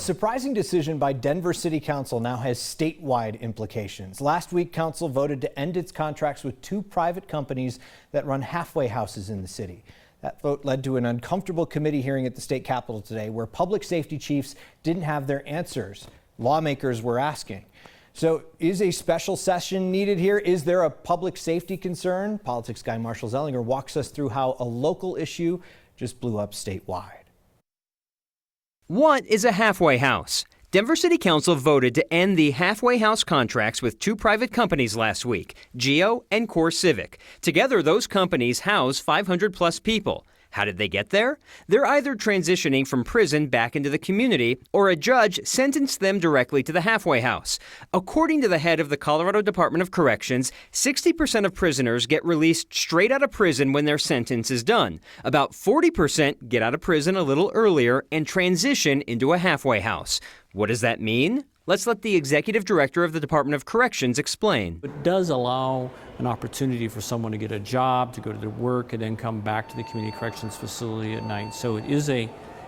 surprising decision by Denver City Council now has statewide implications. Last week, Council voted to end its contracts with two private companies that run halfway houses in the city. That vote led to an uncomfortable committee hearing at the state capitol today where public safety chiefs didn't have their answers. Lawmakers were asking. So is a special session needed here? Is there a public safety concern? Politics guy Marshall Zellinger walks us through how a local issue just blew up statewide. What is a halfway house? Denver City Council voted to end the halfway house contracts with two private companies last week, Geo and Core Civic. Together, those companies house 500 plus people. How did they get there? They're either transitioning from prison back into the community, or a judge sentenced them directly to the halfway house. According to the head of the Colorado Department of Corrections, 60% of prisoners get released straight out of prison when their sentence is done. About 40% get out of prison a little earlier and transition into a halfway house. What does that mean? Let's let the executive director of the Department of Corrections explain. It does allow an opportunity for someone to get a job, to go to their work, and then come back to the community corrections facility at night. So it is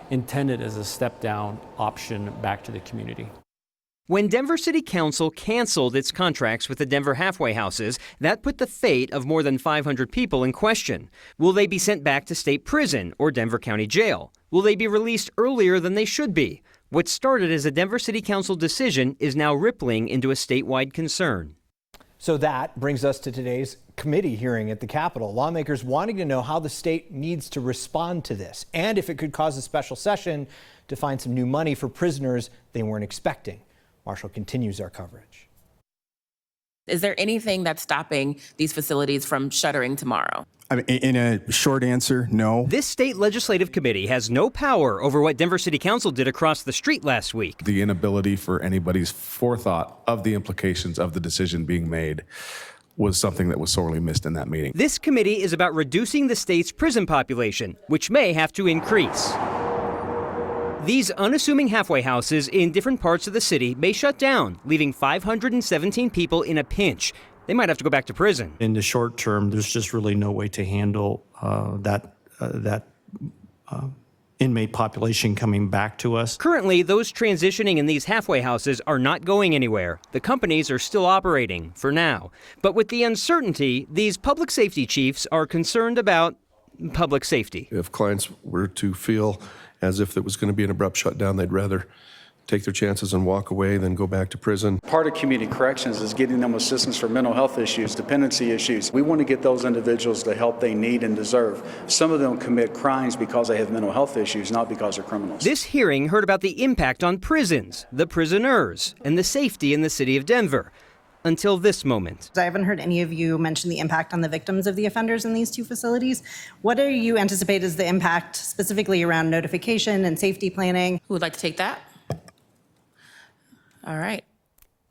intended as a step-down option back to the community. When Denver City Council canceled its contracts with the Denver halfway houses, that put the fate of more than 500 people in question. Will they be sent back to state prison or Denver County Jail? Will they be released earlier than they should be? What started as a Denver City Council decision is now rippling into a statewide concern. So that brings us to today's committee hearing at the Capitol. Lawmakers wanting to know how the state needs to respond to this and if it could cause a special session to find some new money for prisoners they weren't expecting. Marshall continues our coverage. Is there anything that's stopping these facilities from shuttering tomorrow? I mean, in a short answer, no. This state legislative committee has no power over what Denver City Council did across the street last week. The inability for anybody's forethought of the implications of the decision being made was something that was sorely missed in that meeting. This committee is about reducing the state's prison population, which may have to increase. These unassuming halfway houses in different parts of the city may shut down, leaving 517 people in a pinch. They might have to go back to prison. In the short term, there's just really no way to handle that inmate population coming back to us. Currently, those transitioning in these halfway houses are not going anywhere. The companies are still operating, for now. But with the uncertainty, these public safety chiefs are concerned about public safety. If clients were to feel as if it was going to be an abrupt shutdown, they'd rather take their chances and walk away than go back to prison. Part of community corrections is getting them assistance for mental health issues, dependency issues. We want to get those individuals the help they need and deserve. Some of them commit crimes because they have mental health issues, not because they're criminals. This hearing heard about the impact on prisons, the prisoners, and the safety in the city of Denver. Until this moment. I haven't heard any of you mention the impact on the victims of the offenders in these two facilities. What do you anticipate is the impact specifically around notification and safety planning? Who would like to take that? All right.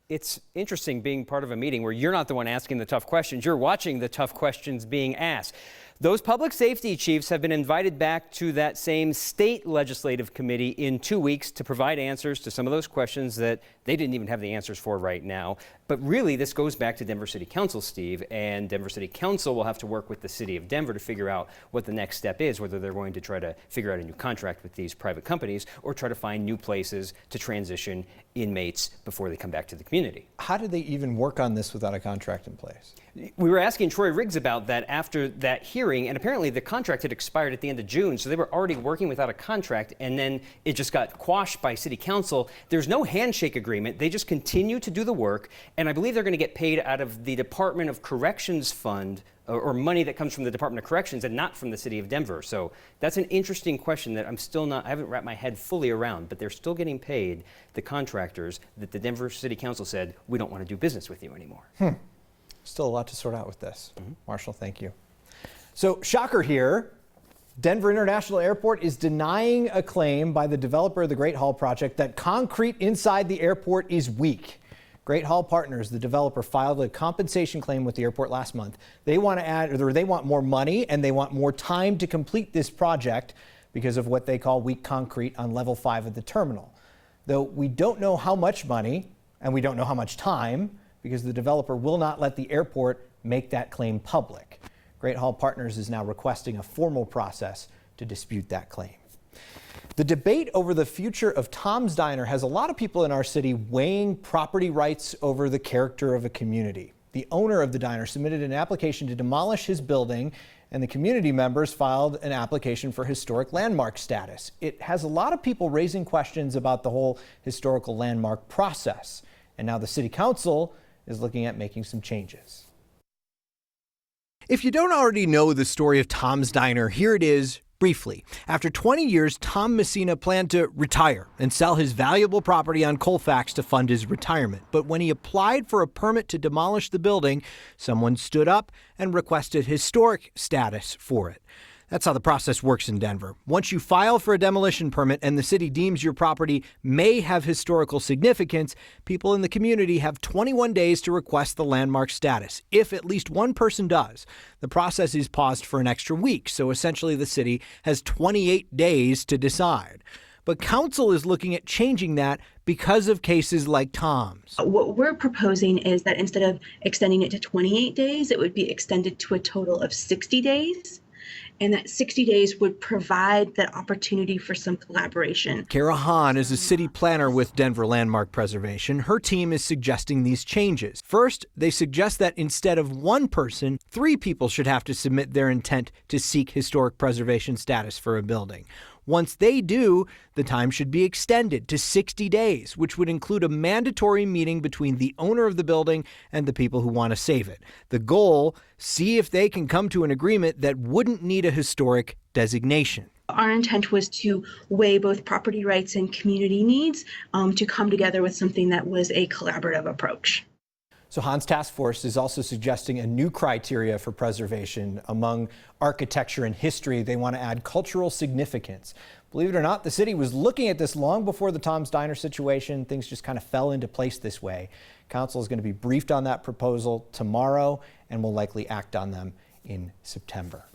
It's interesting being part of a meeting where you're not the one asking the tough questions. You're watching the tough questions being asked. Those public safety chiefs have been invited back to that same state legislative committee in 2 weeks to provide answers to some of those questions that they didn't even have the answers for right now. But really, this goes back to Denver City Council, Steve, and Denver City Council will have to work with the city of Denver to figure out what the next step is, whether they're going to try to figure out a new contract with these private companies or try to find new places to transition inmates before they come back to the community. How did they even work on this without a contract in place? We were asking Troy Riggs about that after that hearing, and apparently the contract had expired at the end of June, so they were already working without a contract, and then it just got quashed by City Council. There's no handshake agreement. They just continue to do the work, and I believe they're going to get paid out of the Department of Corrections fund, or money that comes from the Department of Corrections and not from the city of Denver. So that's an interesting question that I haven't wrapped my head fully around, but they're still getting paid, the contractors, that the Denver City Council said, we don't want to do business with you anymore. Still a lot to sort out with this. Marshall, thank you. So, shocker here. Denver International Airport is denying a claim by the developer of the Great Hall project that concrete inside the airport is weak. Great Hall Partners, the developer, filed a compensation claim with the airport last month. They want to add, or they want more money and they want more time to complete this project because of what they call weak concrete on level 5 of the terminal. Though we don't know how much money and we don't know how much time because the developer will not let the airport make that claim public. Great Hall Partners is now requesting a formal process to dispute that claim. The debate over the future of Tom's Diner has a lot of people in our city weighing property rights over the character of a community. The owner of the diner submitted an application to demolish his building, and the community members filed an application for historic landmark status. It has a lot of people raising questions about the whole historical landmark process. And now the city council is looking at making some changes. If you don't already know the story of Tom's Diner, here it is briefly. After 20 years, Tom Messina planned to retire and sell his valuable property on Colfax to fund his retirement. But when he applied for a permit to demolish the building, someone stood up and requested historic status for it. That's how the process works in Denver. Once you file for a demolition permit and the city deems your property may have historical significance, people in the community have 21 days to request the landmark status. If at least one person does, the process is paused for an extra week. So essentially the city has 28 days to decide. But council is looking at changing that because of cases like Tom's. What we're proposing is that instead of extending it to 28 days, it would be extended to a total of 60 days. And that 60 days would provide that opportunity for some collaboration. Kara Hahn is a city planner with Denver Landmark Preservation. Her team is suggesting these changes. First, they suggest that instead of one person, 3 people should have to submit their intent to seek historic preservation status for a building. Once they do, the time should be extended to 60 days, which would include a mandatory meeting between the owner of the building and the people who want to save it. The goal, see if they can come to an agreement that wouldn't need a historic designation. Our intent was to weigh both property rights and community needs to come together with something that was a collaborative approach. So Hahn's task force is also suggesting a new criteria for preservation. Among architecture and history, they want to add cultural significance. Believe it or not, the city was looking at this long before the Tom's Diner situation. Things just kind of fell into place this way. Council is going to be briefed on that proposal tomorrow and will likely act on them in September.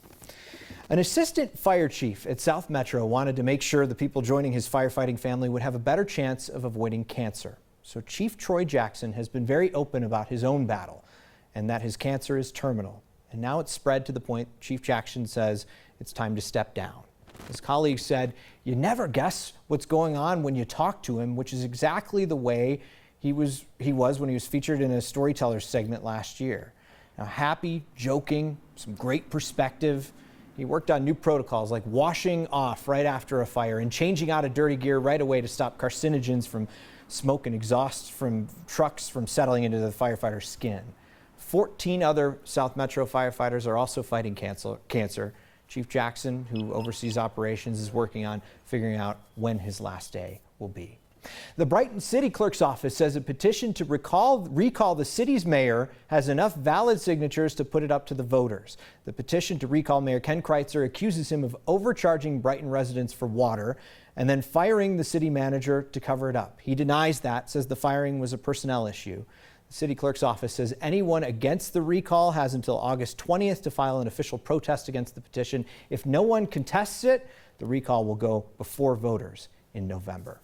An assistant fire chief at South Metro wanted to make sure the people joining his firefighting family would have a better chance of avoiding cancer. So Chief Troy Jackson has been very open about his own battle and that his cancer is terminal. And now it's spread to the point Chief Jackson says it's time to step down. His colleagues said, you never guess what's going on when you talk to him, which is exactly the way he was when he was featured in a Storytellers segment last year. Now, happy, joking, some great perspective. He worked on new protocols like washing off right after a fire and changing out of dirty gear right away to stop carcinogens from smoke and exhaust from trucks from settling into the firefighter's skin. 14 other South Metro firefighters are also fighting cancer. Chief Jackson, who oversees operations, is working on figuring out when his last day will be. The Brighton City Clerk's office says a petition to recall the city's mayor has enough valid signatures to put it up to the voters. The petition to recall Mayor Ken Kreitzer accuses him of overcharging Brighton residents for water and then firing the city manager to cover it up. He denies that, says the firing was a personnel issue. The city clerk's office says anyone against the recall has until August 20th to file an official protest against the petition. If no one contests it, the recall will go before voters in November.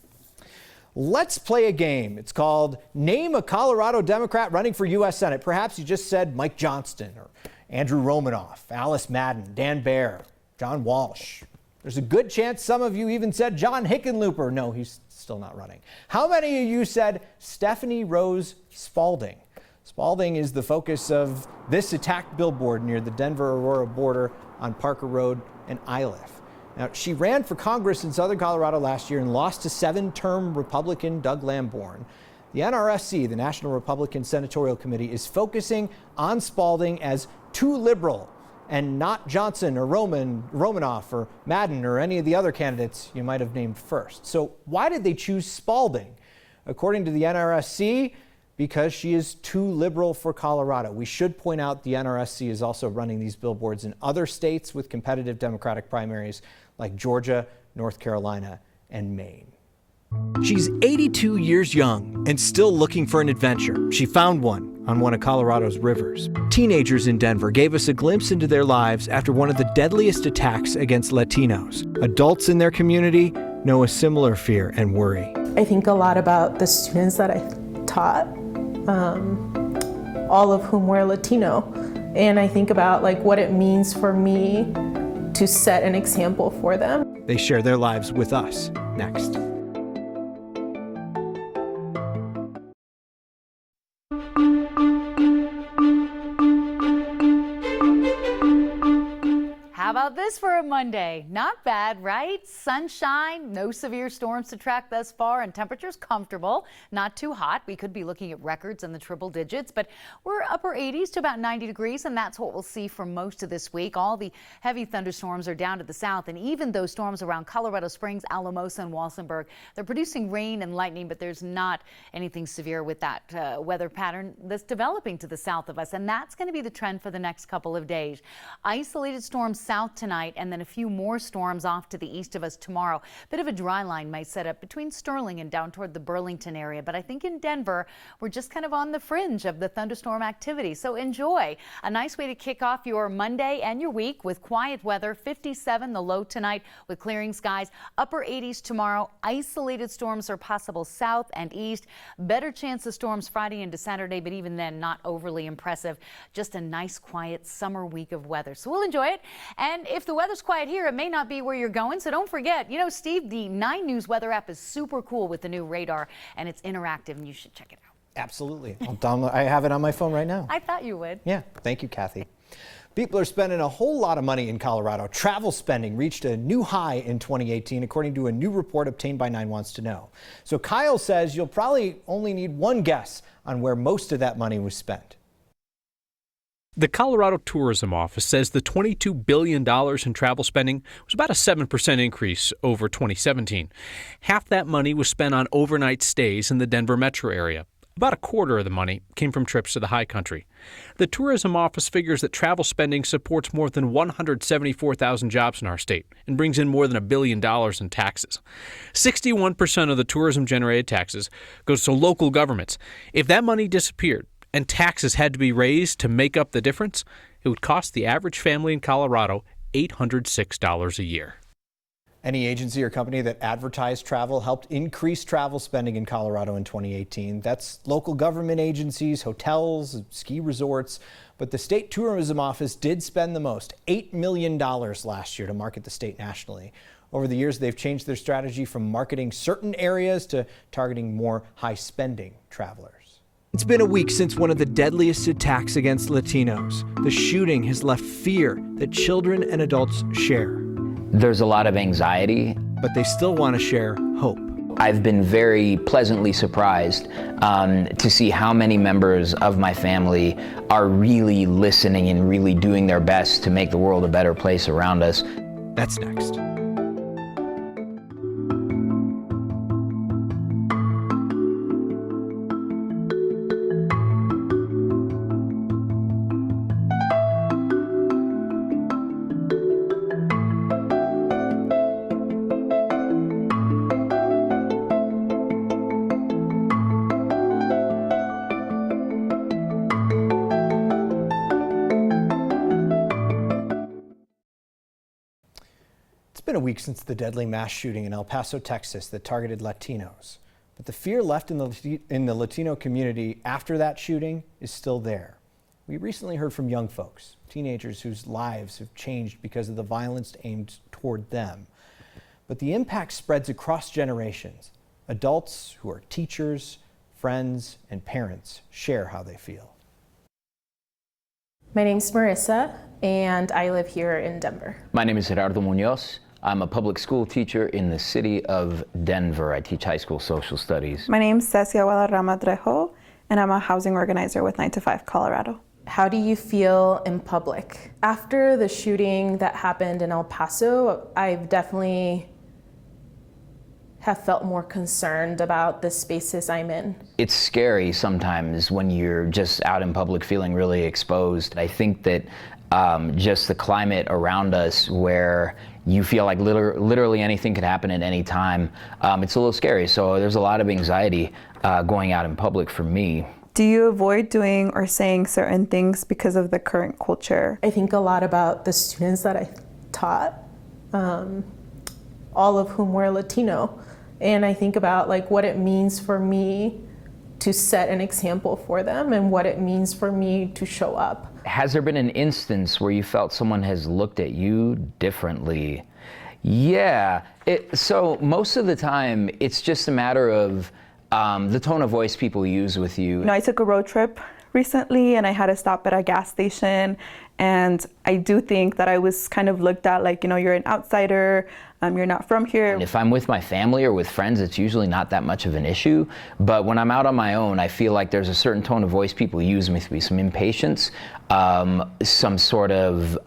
Let's play a game. It's called Name a Colorado Democrat running for U.S. Senate. Perhaps you just said Mike Johnston or Andrew Romanoff, Alice Madden, Dan Baer, John Walsh. There's a good chance some of you even said John Hickenlooper. No, he's still not running. How many of you said Stephanie Rose Spalding? Spalding is the focus of this attacked billboard near the Denver-Aurora border on Parker Road and Iliff. Now, she ran for Congress in Southern Colorado last year and lost to 7-term Republican Doug Lamborn. The NRSC, the National Republican Senatorial Committee, is focusing on Spalding as too liberal and not Johnson or Romanoff or Madden or any of the other candidates you might have named first. So why did they choose Spalding? According to the NRSC, because she is too liberal for Colorado. We should point out the NRSC is also running these billboards in other states with competitive Democratic primaries like Georgia, North Carolina, and Maine. She's 82 years young and still looking for an adventure. She found one on one of Colorado's rivers. Teenagers in Denver gave us a glimpse into their lives after one of the deadliest attacks against Latinos. Adults in their community know a similar fear and worry. I think a lot about the students that I taught, all of whom were Latino. And I think about like what it means for me to set an example for them. They share their lives with us next. How about this for a Monday? Not bad, right? Sunshine, no severe storms to track thus far, and temperatures comfortable. Not too hot. We could be looking at records in the triple digits, but we're upper 80s to about 90 degrees, and that's what we'll see for most of this week. All the heavy thunderstorms are down to the south, and even those storms around Colorado Springs, Alamosa, and Walsenburg, they're producing rain and lightning, but there's not anything severe with that weather pattern that's developing to the south of us, and that's going to be the trend for the next couple of days. Isolated storms south tonight, and then a few more storms off to the east of us tomorrow. Bit of a dry line might set up between Sterling and down toward the Burlington area, but I think in Denver we're just kind of on the fringe of the thunderstorm activity, so enjoy. A nice way to kick off your Monday and your week with quiet weather. 57 the low tonight with clearing skies, upper 80s tomorrow. Isolated storms are possible south and east. Better chance of storms Friday into Saturday, but even then not overly impressive. Just a nice quiet summer week of weather, so we'll enjoy it. And if the weather's quiet here, it may not be where you're going, so don't forget, you know, Steve, the 9 News weather app is super cool with the new radar, and it's interactive, and you should check it out. Absolutely. I have it on my phone right now. I thought you would. Yeah, thank you, Kathy. People are spending a whole lot of money in Colorado. Travel spending reached a new high in 2018, according to a new report obtained by 9 Wants to Know. So Kyle says you'll probably only need one guess on where most of that money was spent. The Colorado Tourism Office says the $22 billion in travel spending was about a 7% increase over 2017. Half that money was spent on overnight stays in the Denver metro area. About a quarter of the money came from trips to the high country. The Tourism Office figures that travel spending supports more than 174,000 jobs in our state and brings in more than $1 billion in taxes. 61% of the tourism-generated taxes goes to local governments. If that money disappeared, and taxes had to be raised to make up the difference, it would cost the average family in Colorado $806 a year. Any agency or company that advertised travel helped increase travel spending in Colorado in 2018. That's local government agencies, hotels, ski resorts. But the state tourism office did spend the most, $8 million last year to market the state nationally. Over the years, they've changed their strategy from marketing certain areas to targeting more high-spending travelers. It's been a week since one of the deadliest attacks against Latinos. The shooting has left fear that children and adults share. There's a lot of anxiety, but they still want to share hope. I've been very pleasantly surprised to see how many members of my family are really listening and really doing their best to make the world a better place around us. That's next. It's been a week since the deadly mass shooting in El Paso, Texas that targeted Latinos. But the fear left in the Latino community after that shooting is still there. We recently heard from young folks, teenagers whose lives have changed because of the violence aimed toward them. But the impact spreads across generations. Adults who are teachers, friends, and parents share how they feel. My name's Marissa, and I live here in Denver. My name is Gerardo Munoz. I'm a public school teacher in the city of Denver. I teach high school social studies. My name's Cecia Guadarrama Trejo, and I'm a housing organizer with 9 to 5 Colorado. How do you feel in public? After the shooting that happened in El Paso, I've definitely have felt more concerned about the spaces I'm in. It's scary sometimes when you're just out in public feeling really exposed. I think that just the climate around us where you feel like literally anything could happen at any time, it's a little scary. So there's a lot of anxiety going out in public for me. Do you avoid doing or saying certain things because of the current culture? I think a lot about the students that I taught, all of whom were Latino. And I think about like what it means for me to set an example for them and what it means for me to show up. Has there been an instance where you felt someone has looked at you differently? Yeah. So most of the time, it's just a matter of the tone of voice people use with you. You know, I took a road trip recently and I had to stop at a gas station, and I do think that I was kind of looked at like, you know, you're an outsider, you're not from here. And if I'm with my family or with friends, it's usually not that much of an issue. But when I'm out on my own, I feel like there's a certain tone of voice people use with me, some impatience, some sort of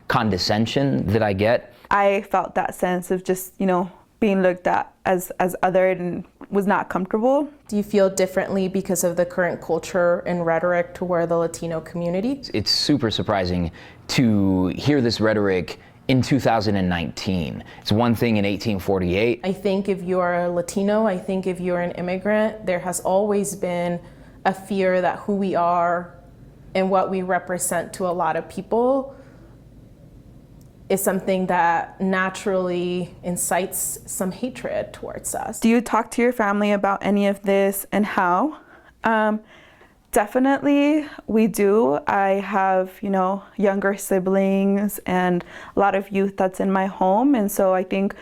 condescension that I get. I felt that sense of just, you know, being looked at as othered and was not comfortable. Do you feel differently because of the current culture and rhetoric toward the Latino community? It's super surprising to hear this rhetoric in 2019. It's one thing in 1848. I think if you're a Latino, I think if you're an immigrant, there has always been a fear that who we are and what we represent to a lot of people is something that naturally incites some hatred towards us. Do you talk to your family about any of this, and how? Definitely we do. I have, you know, younger siblings and a lot of youth that's in my home. And so I think,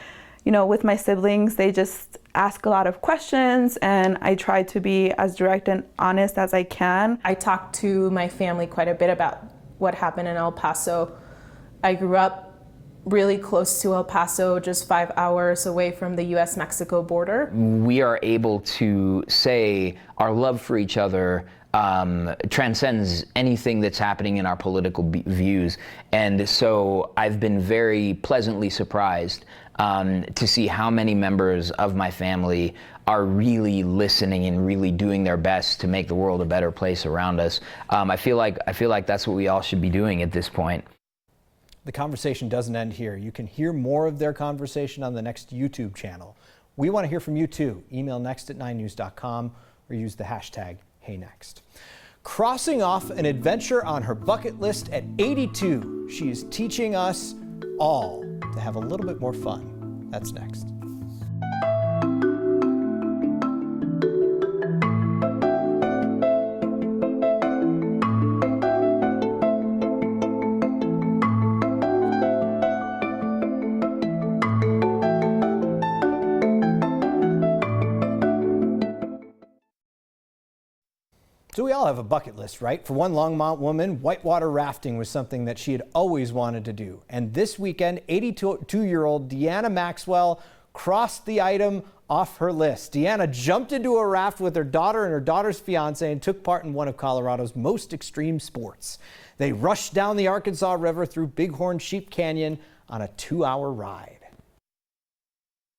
you know, with my siblings, they just ask a lot of questions, and I try to be as direct and honest as I can. I talk to my family quite a bit about what happened in El Paso. I grew up really close to El Paso, just 5 hours away from the US-Mexico border. We are able to say our love for each other transcends anything that's happening in our political views. And so I've been very pleasantly surprised to see how many members of my family are really listening and really doing their best to make the world a better place around us. I feel like that's what we all should be doing at this point. The conversation doesn't end here. You can hear more of their conversation on the Next YouTube channel. We want to hear from you too. Email next@9news.com or use the hashtag #HeyNext. Crossing off an adventure on her bucket list at 82, she is teaching us all to have a little bit more fun. That's next. So we all have a bucket list, right? For one Longmont woman, whitewater rafting was something that she had always wanted to do. And this weekend, 82-year-old Deanna Maxwell crossed the item off her list. Deanna jumped into a raft with her daughter and her daughter's fiance and took part in one of Colorado's most extreme sports. They rushed down the Arkansas River through Bighorn Sheep Canyon on a 2-hour ride.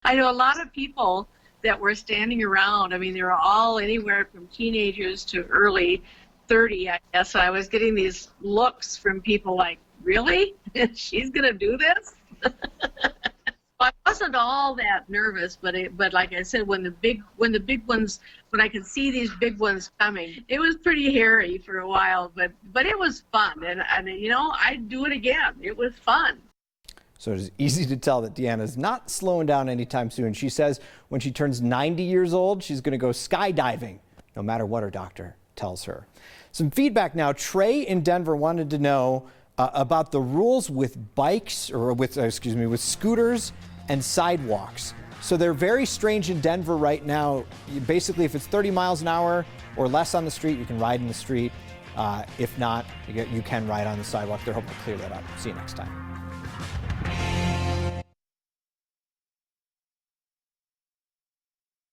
I know a lot of people that were standing around. I mean, they were all anywhere from teenagers to early 30, I guess. I was getting these looks from people like, really? She's going to do this? I wasn't all that nervous, but like I said, when I could see these big ones coming, it was pretty hairy for a while, but it was fun. And you know, I'd do it again. It was fun. So it's easy to tell that Deanna's not slowing down anytime soon. She says when she turns 90 years old, she's going to go skydiving, no matter what her doctor tells her. Some feedback now. Trey in Denver wanted to know about the rules with bikes, or with scooters and sidewalks. So they're very strange in Denver right now. Basically, if it's 30 miles an hour or less on the street, you can ride in the street. If not, you can ride on the sidewalk. They're hoping to clear that up. See you next time.